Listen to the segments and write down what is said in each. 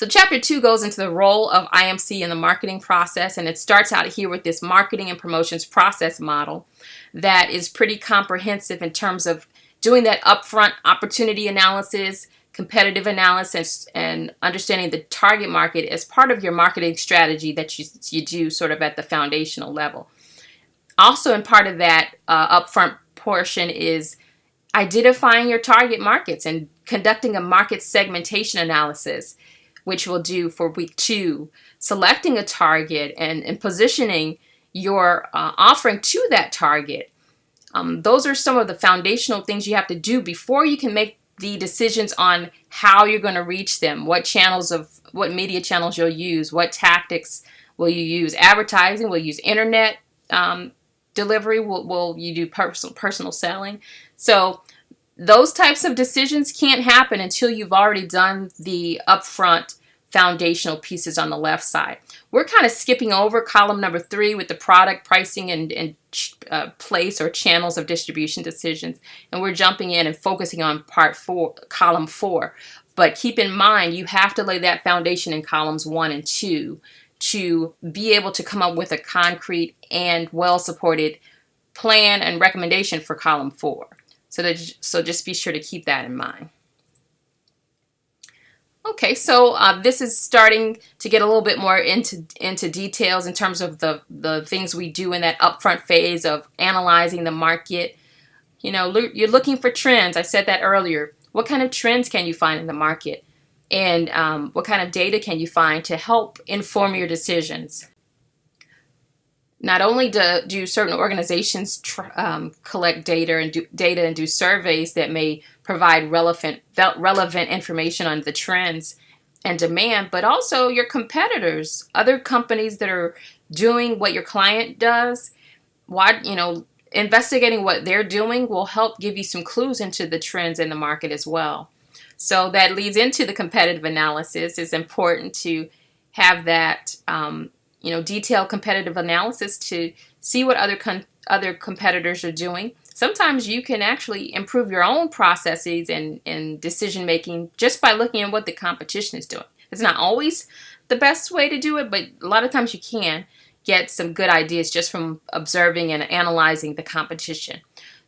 So chapter 2 goes into the role of IMC in the marketing process, and it starts out here with this marketing and promotions process model that is pretty comprehensive in terms of doing that upfront opportunity analysis, competitive analysis, and understanding the target market as part of your marketing strategy that you do sort of at the foundational level. Also, in part of that upfront portion is identifying your target markets and conducting a market segmentation analysis, which we'll do for week 2, selecting a target and positioning your offering to that target. Those are some of the foundational things you have to do before you can make the decisions on how you're going to reach them, what media channels you'll use, what tactics will you use, advertising, will you use internet delivery, will you do personal selling. So those types of decisions can't happen until you've already done the upfront foundational pieces on the left side. We're kind of skipping over column number 3 with the product pricing and place or channels of distribution decisions, and we're jumping in and focusing on column 4. But keep in mind, you have to lay that foundation in columns 1 and 2 to be able to come up with a concrete and well-supported plan and recommendation for column 4. So just be sure to keep that in mind. Okay, so this is starting to get a little bit more into details in terms of the things we do in that upfront phase of analyzing the market. You know, you're looking for trends. I said that earlier. What kind of trends can you find in the market? And what kind of data can you find to help inform your decisions? Not only do certain organizations collect data and do surveys that may provide relevant information on the trends and demand, but also your competitors, other companies that are doing what your client does. Investigating what they're doing will help give you some clues into the trends in the market as well. So that leads into the competitive analysis. It's important to have that detailed competitive analysis to see what other competitors are doing. Sometimes you can actually improve your own processes and decision making just by looking at what the competition is doing. It's not always the best way to do it, but a lot of times you can get some good ideas just from observing and analyzing the competition.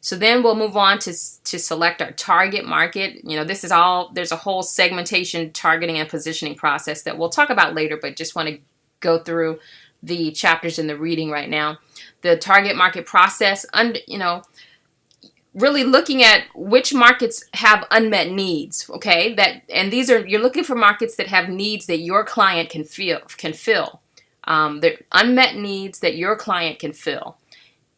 So then we'll move on to select our target market. There's a whole segmentation, targeting, and positioning process that we'll talk about later, but just want to go through the chapters in the reading right now. The target market process, really looking at which markets have unmet needs, okay? You're looking for markets that have needs that your client can fill. They're unmet needs that your client can fill.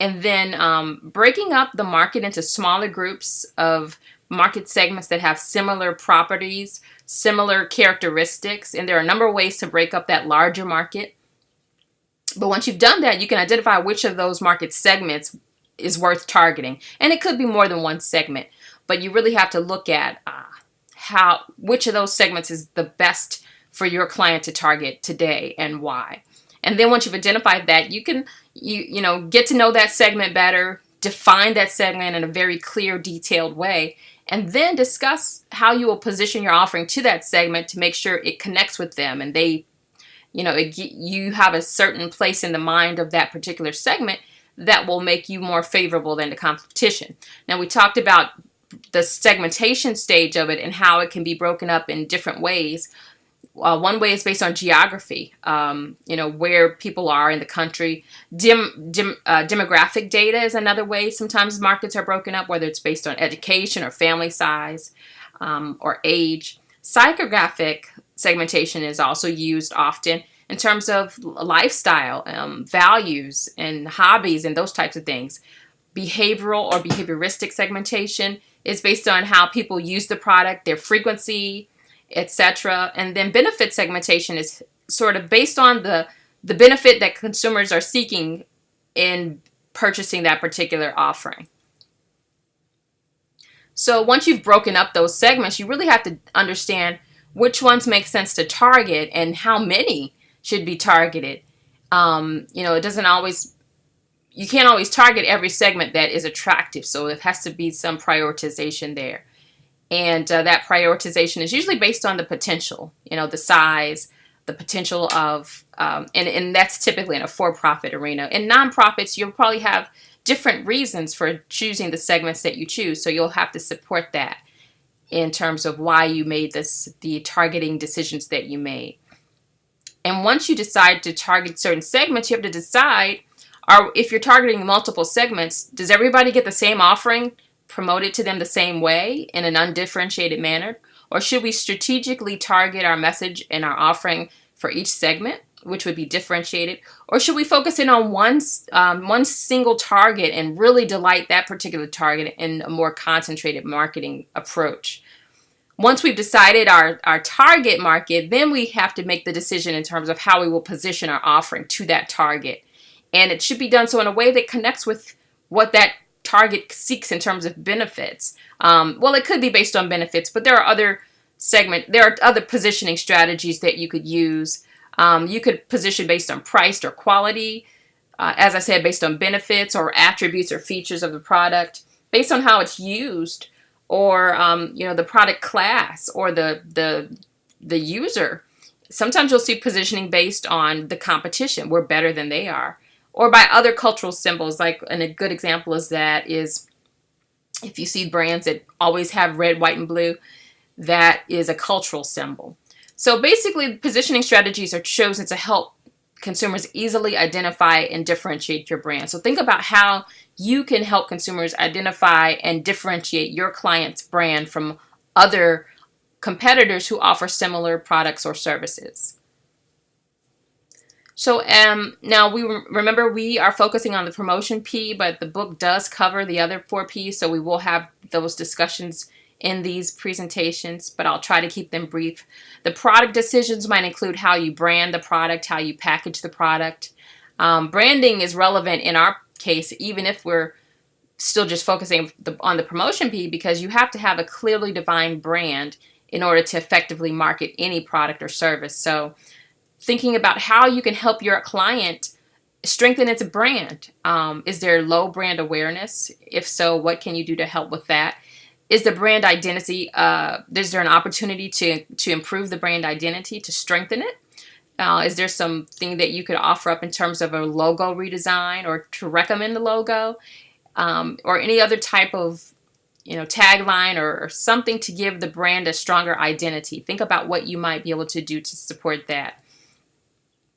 And then breaking up the market into smaller groups of market segments that have similar properties, similar characteristics, and there are a number of ways to break up that larger market. But once you've done that, you can identify which of those market segments is worth targeting. And it could be more than one segment, but you really have to look at which of those segments is the best for your client to target today and why. And then once you've identified that, you can get to know that segment better, define that segment in a very clear, detailed way, and then discuss how you will position your offering to that segment to make sure it connects with them and you have a certain place in the mind of that particular segment that will make you more favorable than the competition. Now, we talked about the segmentation stage of it and how it can be broken up in different ways. One way is based on geography, where people are in the country. Demographic data is another way. Sometimes markets are broken up, whether it's based on education or family size or age. Psychographic segmentation is also used often in terms of lifestyle, values, and hobbies, and those types of things. Behavioral or behavioristic segmentation is based on how people use the product, their frequency, etc. And then benefit segmentation is sort of based on the benefit that consumers are seeking in purchasing that particular offering. So once you've broken up those segments, you really have to understand which ones make sense to target and how many should be targeted. You can't always target every segment that is attractive, so it has to be some prioritization there. And that prioritization is usually based on the potential, the size, the potential of, and that's typically in a for-profit arena. In nonprofits, you'll probably have different reasons for choosing the segments that you choose. So you'll have to support that in terms of why you made the targeting decisions that you made. And once you decide to target certain segments, you have to decide, if you're targeting multiple segments, does everybody get the same offering promoted to them the same way in an undifferentiated manner? Or should we strategically target our message and our offering for each segment, which would be differentiated? Or should we focus in on one single target and really delight that particular target in a more concentrated marketing approach? Once we've decided our target market, then we have to make the decision in terms of how we will position our offering to that target. And it should be done so in a way that connects with what that target seeks in terms of benefits. Well, it could be based on benefits, but there are other positioning strategies that you could use. You could position based on price or quality, as I said, based on benefits or attributes or features of the product, based on how it's used, or the product class or the user. Sometimes you'll see positioning based on the competition. We're better than they are. Or by other cultural symbols, and a good example is if you see brands that always have red, white, and blue, that is a cultural symbol. So basically, positioning strategies are chosen to help consumers easily identify and differentiate your brand. So think about how you can help consumers identify and differentiate your client's brand from other competitors who offer similar products or services. So now remember we are focusing on the promotion P, but the book does cover the other 4 P's, so we will have those discussions in these presentations, but I'll try to keep them brief. The product decisions might include how you brand the product, how you package the product. Branding is relevant in our case, even if we're still just focusing on the promotion P, because you have to have a clearly defined brand in order to effectively market any product or service. So thinking about how you can help your client strengthen its brand. Is there low brand awareness? If so, what can you do to help with that? Is the brand identity, is there an opportunity to improve the brand identity, to strengthen it? Is there something that you could offer up in terms of a logo redesign, or to recommend the logo, or any other type of tagline or something to give the brand a stronger identity? Think about what you might be able to do to support that.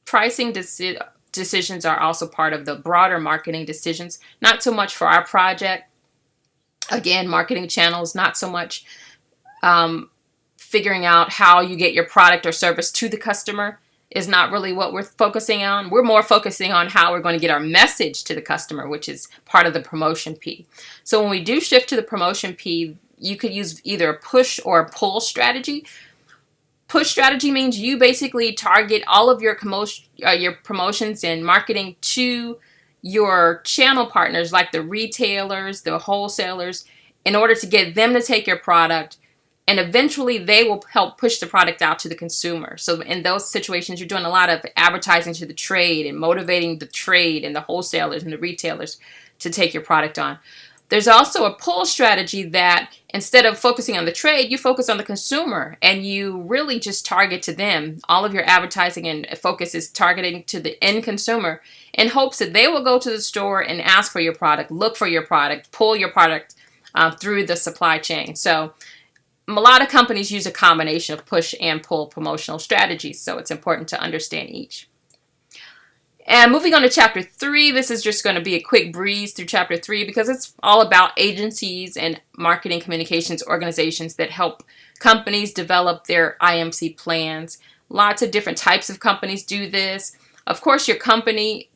Pricing decisions are also part of the broader marketing decisions, not so much for our project. Again, marketing channels, not so much figuring out how you get your product or service to the customer is not really what we're focusing on. We're more focusing on how we're going to get our message to the customer, which is part of the promotion P. So when we do shift to the promotion P, you could use either a push or a pull strategy. Push strategy means you basically target all of your promotions and marketing to your channel partners, like the retailers, the wholesalers, in order to get them to take your product, and eventually they will help push the product out to the consumer. So in those situations, you're doing a lot of advertising to the trade and motivating the trade and the wholesalers and the retailers to take your product on. There's also a pull strategy that instead of focusing on the trade, you focus on the consumer and you really just target to them. All of your advertising and focus is targeting to the end consumer in hopes that they will go to the store and ask for your product, look for your product, pull your product through the supply chain. So a lot of companies use a combination of push and pull promotional strategies, so it's important to understand each. And moving on to chapter 3, this is just going to be a quick breeze through chapter 3 because it's all about agencies and marketing communications organizations that help companies develop their IMC plans. Lots of different types of companies do this. Of course, the company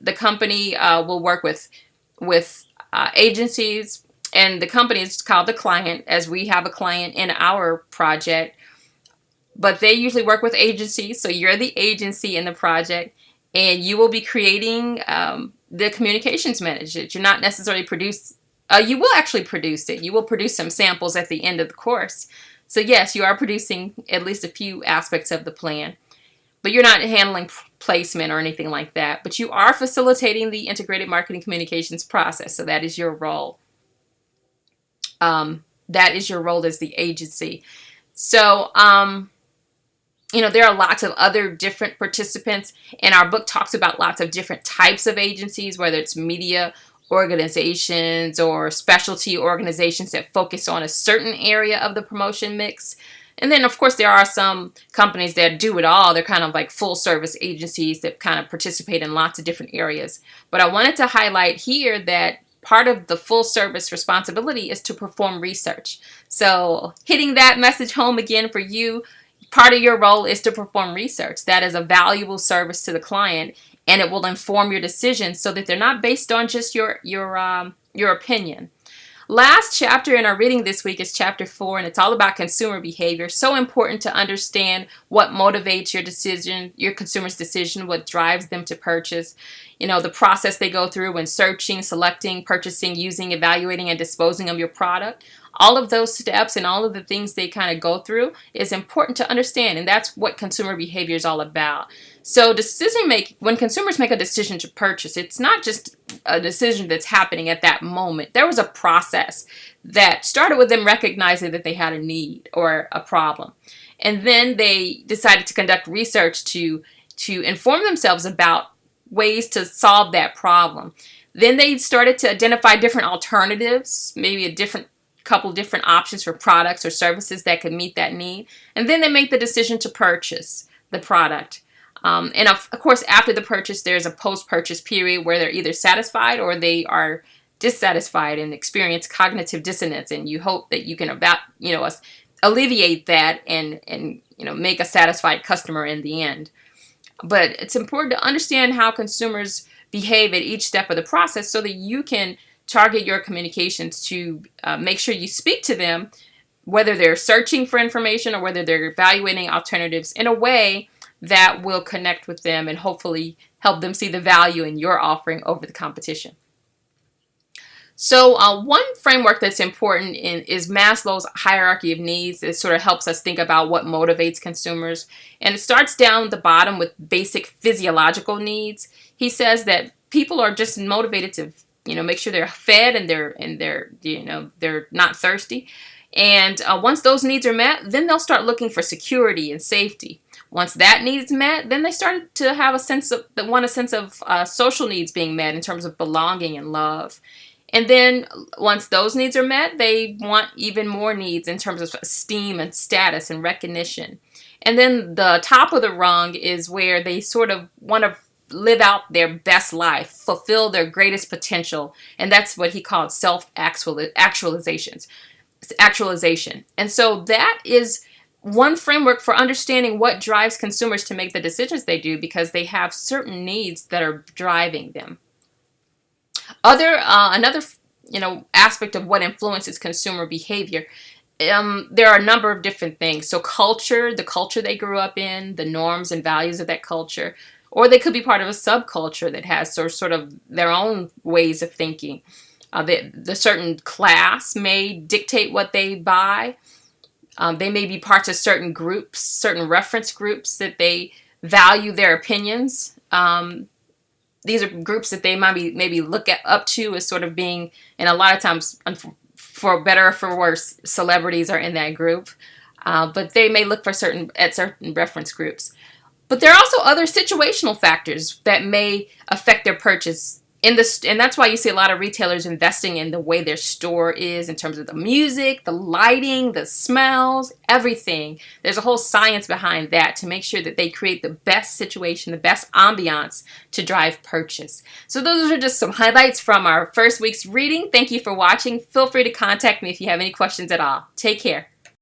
will work with agencies, and the company is called the client, as we have a client in our project. But they usually work with agencies, so you're the agency in the project. And you will be creating the communications message. You're not necessarily you will actually produce it. You will produce some samples at the end of the course. So yes, you are producing at least a few aspects of the plan. But you're not handling placement or anything like that. But you are facilitating the integrated marketing communications process. So that is your role. That is your role as the agency. So, there are lots of other different participants, and our book talks about lots of different types of agencies, whether it's media organizations or specialty organizations that focus on a certain area of the promotion mix. And then, of course, there are some companies that do it all. They're kind of like full service agencies that kind of participate in lots of different areas. But I wanted to highlight here that part of the full service responsibility is to perform research. So hitting that message home again for you, part of your role is to perform research. That is a valuable service to the client, and it will inform your decisions so that they're not based on just your opinion. Last chapter in our reading this week is chapter 4, and it's all about consumer behavior. So important to understand what motivates your decision, your consumer's decision, what drives them to purchase, the process they go through when searching, selecting, purchasing, using, evaluating, and disposing of your product. All of those steps and all of the things they kind of go through is important to understand, and that's what consumer behavior is all about. So when consumers make a decision to purchase, it's not just a decision that's happening at that moment. There was a process that started with them recognizing that they had a need or a problem. And then they decided to conduct research to inform themselves about ways to solve that problem. Then they started to identify different alternatives, maybe a couple different options for products or services that could meet that need. And then they make the decision to purchase the product. And of course, after the purchase, there's a post-purchase period where they're either satisfied or they are dissatisfied and experience cognitive dissonance. And you hope that you can alleviate that and make a satisfied customer in the end. But it's important to understand how consumers behave at each step of the process so that you can target your communications to make sure you speak to them, whether they're searching for information or whether they're evaluating alternatives, in a way that will connect with them and hopefully help them see the value in your offering over the competition. So one framework that's important is Maslow's hierarchy of needs. It sort of helps us think about what motivates consumers. And it starts down the bottom with basic physiological needs. He says that people are just motivated to make sure they're fed and they're not thirsty. And once those needs are met, then they'll start looking for security and safety. Once that need is met, then they start to have a sense of social needs being met in terms of belonging and love. And then once those needs are met, they want even more needs in terms of esteem and status and recognition. And then the top of the rung is where they sort of want to live out their best life, fulfill their greatest potential. And that's what he called self-actualization. And so that is one framework for understanding what drives consumers to make the decisions they do, because they have certain needs that are driving them. Another aspect of what influences consumer behavior, there are a number of different things. So culture, the culture they grew up in, the norms and values of that culture, or they could be part of a subculture that has sort of their own ways of thinking. The certain class may dictate what they buy. They may be parts of certain groups, certain reference groups that they value their opinions. These are groups that they might maybe look up to as sort of being, and a lot of times, for better or for worse, celebrities are in that group. But they may look for certain reference groups. But there are also other situational factors that may affect their purchase. And that's why you see a lot of retailers investing in the way their store is in terms of the music, the lighting, the smells, everything. There's a whole science behind that to make sure that they create the best situation, the best ambiance to drive purchase. So those are just some highlights from our first week's reading. Thank you for watching. Feel free to contact me if you have any questions at all. Take care.